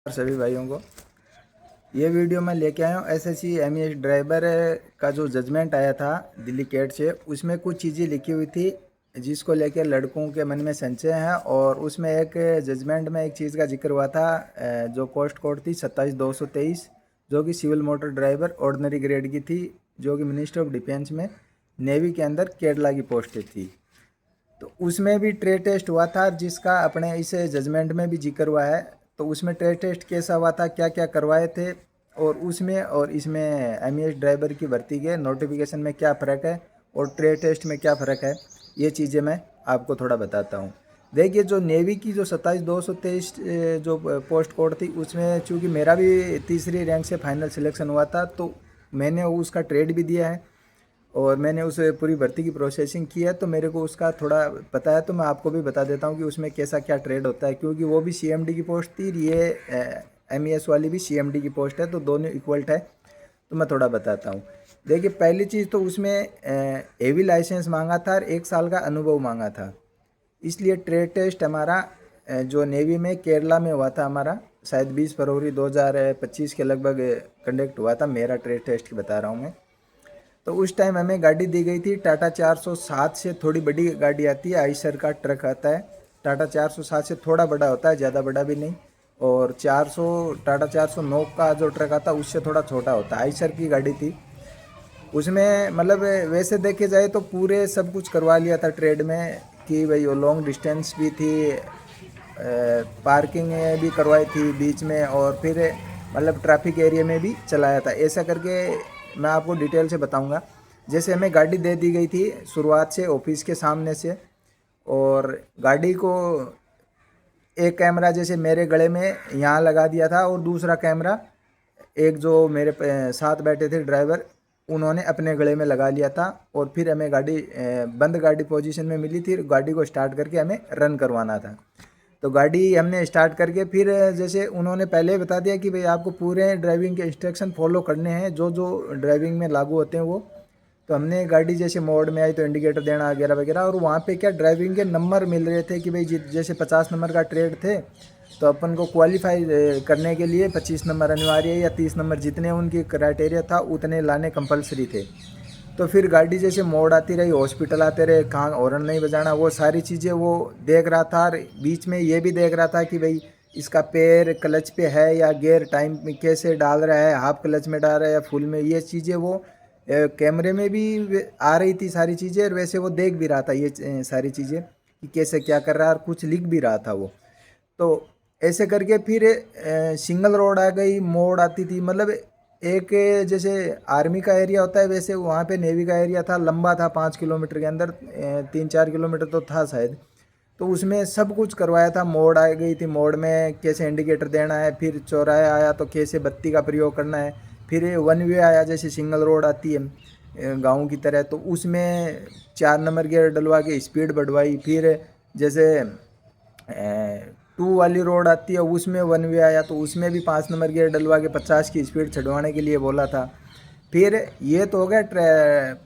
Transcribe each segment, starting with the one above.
सभी भाइयों को ये वीडियो मैं लेके आया हूँ एसएससी एमईएस ड्राइवर का जो जजमेंट आया था दिल्ली कैट से। उसमें कुछ चीज़ें लिखी हुई थी जिसको लेकर लड़कों के मन में संशय है। और उसमें एक जजमेंट में एक चीज़ का जिक्र हुआ था, जो पोस्ट कोड थी 27,223, जो कि civil motor driver ordinary grade की थी, जो कि मिनिस्ट्री ऑफ डिफेंस में नेवी के अंदर केरला की पोस्ट थी। तो उसमें भी ट्रेड टेस्ट हुआ था जिसका अपने इस जजमेंट में भी जिक्र हुआ है। तो उसमें ट्रेड टेस्ट कैसा हुआ था, क्या क्या करवाए थे, और उसमें और इसमें एमईएस ड्राइवर की भर्ती के नोटिफिकेशन में क्या फ़र्क है और ट्रेड टेस्ट में क्या फ़र्क है, ये चीज़ें मैं आपको थोड़ा बताता हूँ। देखिए, जो नेवी की जो 27,223 जो पोस्ट कोड थी, उसमें चूँकि मेरा भी तीसरी रैंक से फाइनल सिलेक्शन हुआ था, तो मैंने उसका ट्रेड भी दिया है और मैंने उस पूरी भर्ती की प्रोसेसिंग की है, तो मेरे को उसका थोड़ा पता है। तो मैं आपको भी बता देता हूँ कि उसमें कैसा क्या ट्रेड होता है, क्योंकि वो भी सीएमडी की पोस्ट थी, ये एमईएस वाली भी सीएमडी की पोस्ट है, तो दोनों इक्वल है। तो मैं थोड़ा बताता हूँ। देखिए, पहली चीज़ तो उसमें हेवी लाइसेंस मांगा था और 1 साल का अनुभव मांगा था। इसलिए ट्रेड टेस्ट हमारा जो नेवी में केरला में हुआ था, हमारा शायद 20 फरवरी 2025 के लगभग कंडक्ट हुआ था। मेरा ट्रेड टेस्ट की बता रहा हूँ मैं। तो उस टाइम हमें गाड़ी दी गई थी टाटा 407 से थोड़ी बड़ी गाड़ी आती है, आइशर का ट्रक आता है। टाटा 407 से थोड़ा बड़ा होता है, ज़्यादा बड़ा भी नहीं। और 400 टाटा 409 का जो ट्रक आता है उससे थोड़ा छोटा होता है, आइशर की गाड़ी थी। उसमें मतलब वैसे देखे जाए तो पूरे सब कुछ करवा लिया था ट्रेड में, कि भाई वो लॉन्ग डिस्टेंस भी थी, पार्किंग भी करवाई थी बीच में, और फिर मतलब ट्रैफिक एरिया में भी चलाया था। ऐसा करके मैं आपको डिटेल से बताऊंगा। जैसे हमें गाड़ी दे दी गई थी शुरुआत से ऑफिस के सामने से, और गाड़ी को एक कैमरा जैसे मेरे गले में यहाँ लगा दिया था, और दूसरा कैमरा एक जो मेरे साथ बैठे थे ड्राइवर, उन्होंने अपने गले में लगा लिया था। और फिर हमें गाड़ी बंद गाड़ी पोजीशन में मिली थी, गाड़ी को स्टार्ट करके हमें रन करवाना था। तो गाड़ी हमने स्टार्ट करके फिर जैसे उन्होंने पहले ही बता दिया कि भाई आपको पूरे ड्राइविंग के इंस्ट्रक्शन फॉलो करने हैं, जो जो ड्राइविंग में लागू होते हैं वो। तो हमने गाड़ी जैसे मोड में आई तो इंडिकेटर देना वगैरह वगैरह, और वहाँ पे क्या ड्राइविंग के नंबर मिल रहे थे कि भाई जैसे 50 नंबर का ट्रेड थे, तो अपन को क्वालिफाई करने के लिए 25 नंबर अनिवार्य है, या 30 नंबर, जितने उनकी क्राइटेरिया था उतने लाने कंपलसरी थे। तो फिर गाड़ी जैसे मोड़ आती रही, हॉस्पिटल आते रहे, कहाँ हॉर्न नहीं बजाना, वो सारी चीज़ें वो देख रहा था। और बीच में ये भी देख रहा था कि भाई इसका पैर क्लच पे है या गियर टाइम में कैसे डाल रहा है, हाफ क्लच में डाल रहा है या फुल में, ये चीज़ें वो कैमरे में भी आ रही थी सारी चीज़ें। और वैसे वो देख भी रहा था ये सारी चीज़ें कि कैसे क्या कर रहा है, और कुछ लिख भी रहा था वो। तो ऐसे करके फिर सिंगल रोड आ गई, मोड़ आती थी, मतलब एक जैसे आर्मी का एरिया होता है वैसे वहाँ पे नेवी का एरिया था, लंबा था 5 किलोमीटर के अंदर, 3-4 किलोमीटर तो था शायद। तो उसमें सब कुछ करवाया था। मोड़ आ गई थी, मोड़ में कैसे इंडिकेटर देना है, फिर चौराहा आया तो कैसे बत्ती का प्रयोग करना है, फिर वन वे आया जैसे सिंगल रोड आती है गाँव की तरह, तो उसमें 4 नंबर गियर डलवा के स्पीड बढ़वाई। फिर जैसे 2 वाली रोड आती है उसमें वन वे आया, तो उसमें भी 5 नंबर गियर डलवा के 50 की स्पीड चढ़वाने के लिए बोला था। फिर ये तो हो गया।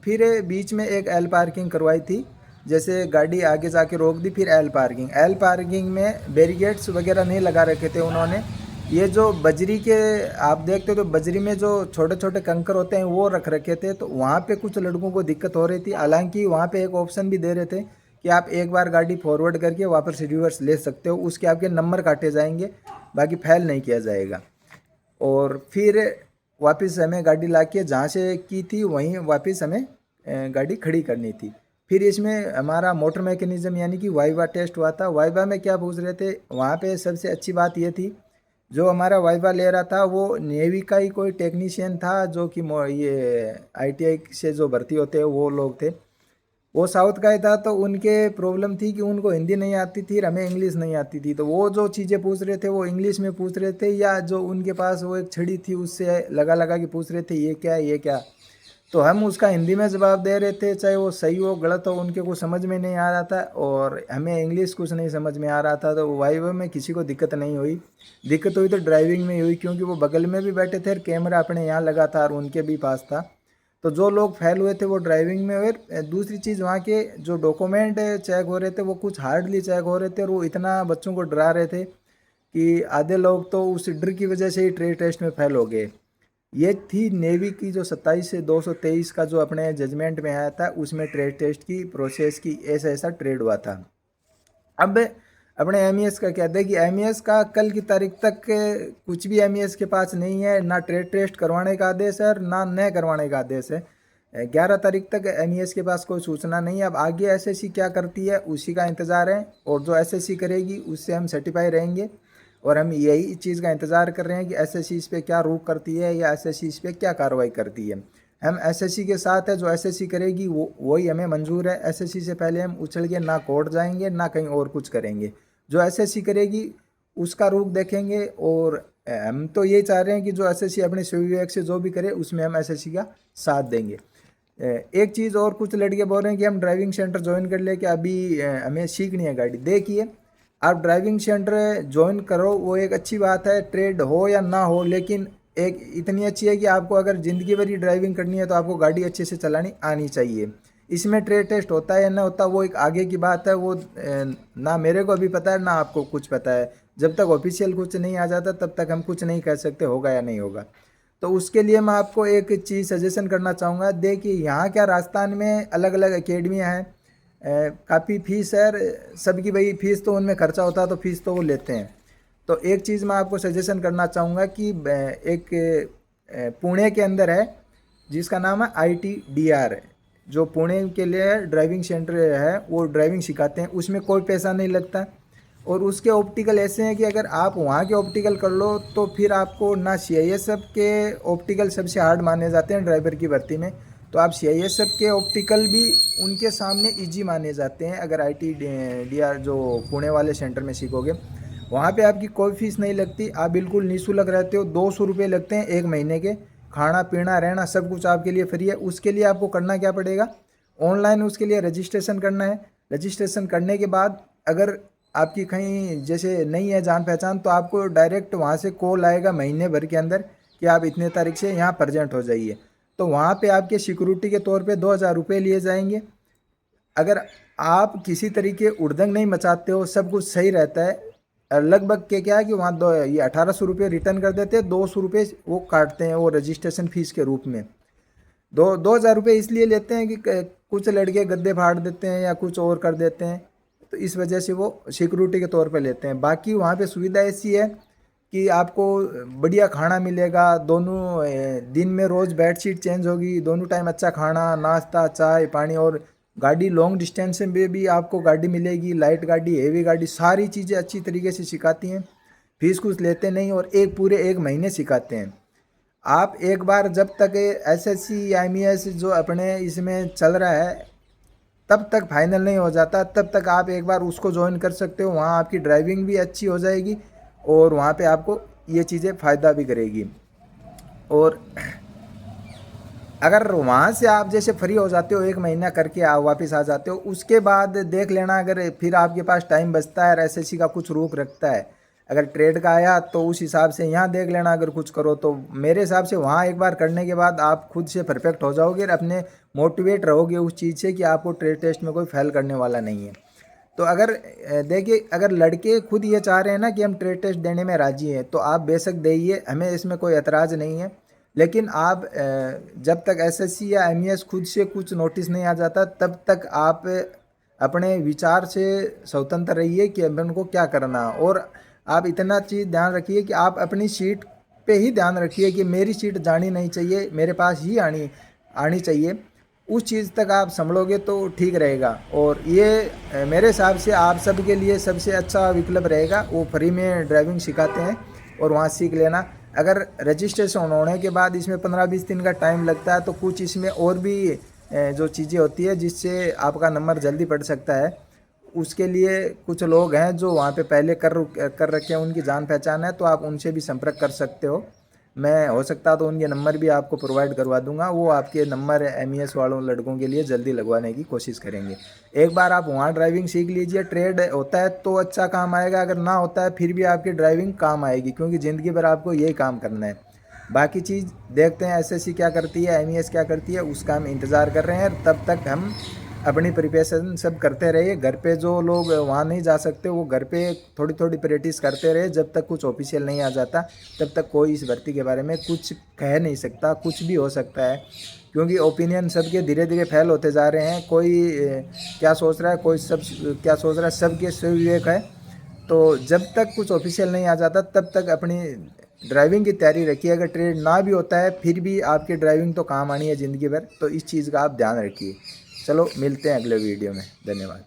फिर बीच में एक एल पार्किंग करवाई थी, जैसे गाड़ी आगे जाके रोक दी, फिर एल पार्किंग में बैरिकेड्स वगैरह नहीं लगा रखे थे उन्होंने। ये जो बजरी के आप देखते हो तो बजरी में जो छोटे छोटे कंकर होते हैं वो रख रखे थे, तो वहाँ पे कुछ लड़कों को दिक्कत हो रही थी। हालांकि वहाँ पे एक ऑप्शन भी दे रहे थे कि आप एक बार गाड़ी फॉरवर्ड करके वापस रिवर्स ले सकते हो, उसके आपके नंबर काटे जाएंगे, बाकी फेल नहीं किया जाएगा। और फिर वापस हमें गाड़ी ला के जहाँ से की थी वहीं वापस हमें गाड़ी खड़ी करनी थी। फिर इसमें हमारा मोटर मैकेनिज्म यानी कि वाइवा टेस्ट हुआ था। वाइवा में क्या पूछ रहे थे वहाँ पे, सबसे अच्छी बात ये थी, जो हमारा वाइवा ले रहा था वो नेवी का ही कोई टेक्नीशियन था, जो कि ये आईटीआई से जो भर्ती होते हैं वो लोग थे। वो साउथ का ही था, तो उनके प्रॉब्लम थी कि उनको हिंदी नहीं आती थी और हमें इंग्लिश नहीं आती थी। तो वो जो चीज़ें पूछ रहे थे वो इंग्लिश में पूछ रहे थे, या जो उनके पास वो एक छड़ी थी उससे लगा लगा के पूछ रहे थे ये क्या है ये क्या। तो हम उसका हिंदी में जवाब दे रहे थे, चाहे वो सही हो गलत हो, उनके को समझ में नहीं आ रहा था और हमें इंग्लिश कुछ नहीं समझ में आ रहा था। तो वाइवा में किसी को दिक्कत नहीं हुई। दिक्कत हुई तो ड्राइविंग में हुई, क्योंकि वो बगल में भी बैठे थे और कैमरा अपने यहाँ लगा था और उनके भी पास था। तो जो लोग फेल हुए थे वो ड्राइविंग में हुए। दूसरी चीज़, वहाँ के जो डॉक्यूमेंट चेक हो रहे थे वो कुछ हार्डली चेक हो रहे थे, और वो इतना बच्चों को डरा रहे थे कि आधे लोग तो उस डर की वजह से ही ट्रेड टेस्ट में फेल हो गए। ये थी नेवी की जो 27 से 223 का जो अपने जजमेंट में आया था, उसमें ट्रेड टेस्ट की प्रोसेस की ऐसा ऐसा ट्रेड हुआ था। अब अपने एमईएस का कहते हैं कि एमईएस का कल की तारीख तक कुछ भी एमईएस के पास नहीं है, ना ट्रेड टेस्ट करवाने का आदेश है ना न करवाने का आदेश है। 11 तारीख तक एमईएस के पास कोई सूचना नहीं है। अब आगे एसएससी क्या करती है उसी का इंतज़ार है, और जो एसएससी करेगी उससे हम सर्टिफाई रहेंगे। और हम यही चीज़ का इंतज़ार कर रहे हैं कि एसएससी इस पर क्या रुख करती है या एसएससी इस पर क्या कार्रवाई करती है। हम एसएससी के साथ है, जो एसएससी करेगी वो वही हमें मंजूर है। एसएससी से पहले हम उछल के ना कोर्ट जाएंगे ना कहीं और कुछ करेंगे। जो एसएससी करेगी उसका रुख देखेंगे, और हम तो ये चाह रहे हैं कि जो एसएससी अपने स्वविवेक से जो भी करे उसमें हम एसएससी का साथ देंगे। एक चीज़ और, कुछ लड़के बोल रहे हैं कि हम ड्राइविंग सेंटर ज्वाइन कर ले कि अभी हमें सीखनी है गाड़ी। देखिए, आप ड्राइविंग सेंटर ज्वाइन करो वो एक अच्छी बात है, ट्रेड हो या ना हो, लेकिन एक इतनी अच्छी है कि आपको अगर ज़िंदगी भर ही ड्राइविंग करनी है तो आपको गाड़ी अच्छे से चलानी आनी चाहिए। इसमें ट्रेड टेस्ट होता है या ना होता वो एक आगे की बात है, वो ना मेरे को अभी पता है ना आपको कुछ पता है। जब तक ऑफिशियल कुछ नहीं आ जाता तब तक हम कुछ नहीं कह सकते होगा या नहीं होगा। तो उसके लिए मैं आपको एक चीज़ सजेशन करना चाहूँगा। देखिए, यहाँ क्या राजस्थान में अलग अलग अकेडमियाँ हैं, काफ़ी फीस है सबकी, भाई फीस तो उनमें खर्चा होता है तो फीस तो वो लेते हैं। तो एक चीज़ मैं आपको सजेशन करना चाहूँगा कि एक पुणे के अंदर है जिसका नाम है ITDR, जो पुणे के लिए ड्राइविंग सेंटर है, वो ड्राइविंग सिखाते हैं, उसमें कोई पैसा नहीं लगता। और उसके ऑप्टिकल ऐसे हैं कि अगर आप वहाँ के ऑप्टिकल कर लो तो फिर आपको ना CISF के ऑप्टिकल सबसे हार्ड माने जाते हैं ड्राइवर की भर्ती में, तो आप CISF के ऑप्टिकल भी उनके सामने इजी माने जाते हैं अगर ITDR जो पुणे वाले सेंटर में सीखोगे। वहाँ पे आपकी कोई फीस नहीं लगती, आप बिल्कुल निःशुल्क रहते हो। 200 रुपये लगते हैं 1 महीने के, खाना पीना रहना सब कुछ आपके लिए फ्री है। उसके लिए आपको करना क्या पड़ेगा, ऑनलाइन उसके लिए रजिस्ट्रेशन करना है। रजिस्ट्रेशन करने के बाद अगर आपकी कहीं जैसे नहीं है जान पहचान तो आपको डायरेक्ट वहाँ से कॉल आएगा महीने भर के अंदर कि आप इतने तारीख से यहाँ प्रेजेंट हो जाइए। तो वहाँ पे आपके सिक्योरिटी के तौर पे 2000 रुपये लिए जाएंगे। अगर आप किसी तरीके उड़दंग नहीं मचाते हो, सब कुछ सही रहता है, लगभग के क्या है कि वहाँ ये 1800 रुपये रिटर्न कर देते हैं, 200 रुपये वो काटते हैं वो रजिस्ट्रेशन फीस के रूप में। 2000 रुपये इसलिए लेते हैं कि कुछ लड़के गद्दे फाड़ देते हैं या कुछ और कर देते हैं, तो इस वजह से वो सिक्योरिटी के तौर पे लेते हैं। बाकी वहाँ पे सुविधा ऐसी है कि आपको बढ़िया खाना मिलेगा, दोनों दिन में रोज़ बेडशीट चेंज होगी, दोनों टाइम अच्छा खाना, नाश्ता, चाय, पानी, और गाड़ी लॉन्ग डिस्टेंस में भी आपको गाड़ी मिलेगी, लाइट गाड़ी, हेवी गाड़ी, सारी चीज़ें अच्छी तरीके से सिखाती हैं। फीस कुछ लेते नहीं, और पूरे 1 महीने सिखाते हैं। आप एक बार जब तक SSC IMES जो अपने इसमें चल रहा है तब तक फाइनल नहीं हो जाता, तब तक आप एक बार उसको ज्वाइन कर सकते हो। वहाँ आपकी ड्राइविंग भी अच्छी हो जाएगी और वहाँ पे आपको ये चीज़ें फ़ायदा भी करेगी। और अगर वहाँ से आप जैसे फ्री हो जाते हो, 1 महीना करके आप वापस आ जाते हो, उसके बाद देख लेना अगर फिर आपके पास टाइम बचता है और SSC का कुछ रोक रखता है, अगर ट्रेड का आया तो उस हिसाब से यहाँ देख लेना अगर कुछ करो तो। मेरे हिसाब से वहाँ एक बार करने के बाद आप खुद से परफेक्ट हो जाओगे और अपने मोटिवेट रहोगे उस चीज़ से कि आपको ट्रेड टेस्ट में कोई फेल करने वाला नहीं है। तो अगर देखिए, अगर लड़के खुद ये चाह रहे हैं ना कि हम ट्रेड टेस्ट देने में राज़ी हैं तो आप बेशक देइए, हमें इसमें कोई एतराज़ नहीं है। लेकिन आप जब तक SSC या MES खुद से कुछ नोटिस नहीं आ जाता तब तक आप अपने विचार से स्वतंत्र रहिए कि अपन को क्या करना। और आप इतना चीज़ ध्यान रखिए कि आप अपनी सीट पे ही ध्यान रखिए कि मेरी सीट जानी नहीं चाहिए, मेरे पास ही आनी चाहिए। उस चीज़ तक आप संभलोगे तो ठीक रहेगा। और ये मेरे हिसाब से आप सब के लिए सबसे अच्छा विकल्प रहेगा। वो फ्री में ड्राइविंग सिखाते हैं और वहाँ सीख लेना। अगर रजिस्ट्रेशन होने के बाद इसमें 15-20 दिन का टाइम लगता है तो कुछ इसमें और भी जो चीज़ें होती है जिससे आपका नंबर जल्दी पड़ सकता है, उसके लिए कुछ लोग हैं जो वहाँ पे पहले कर रखे हैं, उनकी जान पहचान है, तो आप उनसे भी संपर्क कर सकते हो। मैं हो सकता तो उनके नंबर भी आपको प्रोवाइड करवा दूंगा, वो आपके नंबर MES वालों लड़कों के लिए जल्दी लगवाने की कोशिश करेंगे। एक बार आप वहाँ ड्राइविंग सीख लीजिए, ट्रेड होता है तो अच्छा काम आएगा, अगर ना होता है फिर भी आपकी ड्राइविंग काम आएगी, क्योंकि ज़िंदगी भर आपको यही काम करना है। बाकी चीज़ देखते हैं SSC क्या करती है, MES क्या करती है, उसका हम इंतज़ार कर रहे हैं। तब तक हम अपनी प्रिपरेशन सब करते रहिए। घर पे जो लोग वहाँ नहीं जा सकते वो घर पे थोड़ी थोड़ी प्रैक्टिस करते रहे। जब तक कुछ ऑफिशियल नहीं आ जाता तब तक कोई इस भर्ती के बारे में कुछ कह नहीं सकता, कुछ भी हो सकता है, क्योंकि ओपिनियन सबके धीरे धीरे फैल होते जा रहे हैं। कोई क्या सोच रहा है, कोई सब क्या सोच रहा है, सबके स्व विवेक है। तो जब तक कुछ ऑफिशियल नहीं आ जाता तब तक अपनी ड्राइविंग की तैयारी रखिए। अगर ट्रेड ना भी होता है फिर भी आपकी ड्राइविंग तो काम आनी है ज़िंदगी भर, तो इस चीज़ का आप ध्यान रखिए। चलो मिलते हैं अगले वीडियो में। धन्यवाद।